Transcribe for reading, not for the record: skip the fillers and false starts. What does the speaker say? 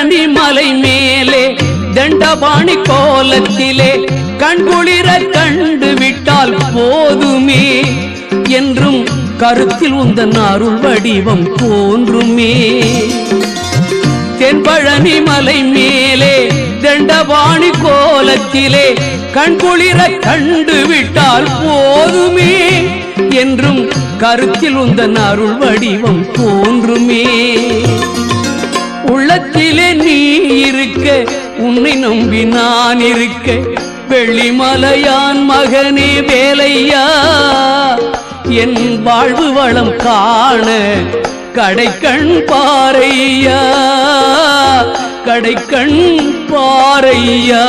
தென்பழனி மலை மேலே தண்டபாணி கோலத்திலே கண்குளிர கண்டு விட்டால் போதுமே என்றும் கருத்தில் உந்தன் அருள் வடிவம் தோன்றுமே. தென்பழனி மலை மேலே தண்டபாணி கோலத்திலே கண்குளிர கண்டு விட்டால் போதுமே என்றும் கருத்தில் உந்தன் அருள் வடிவம் தோன்றுமே. உள்ளத்திலே நீ இருக்க உன்னை நம்பி நான் இருக்க வெள்ளிமலையான் மகனே வேலையா என் வாழ்வு வளம் காண கடைக்கண் பாரையா கடைக்கண் பாரையா.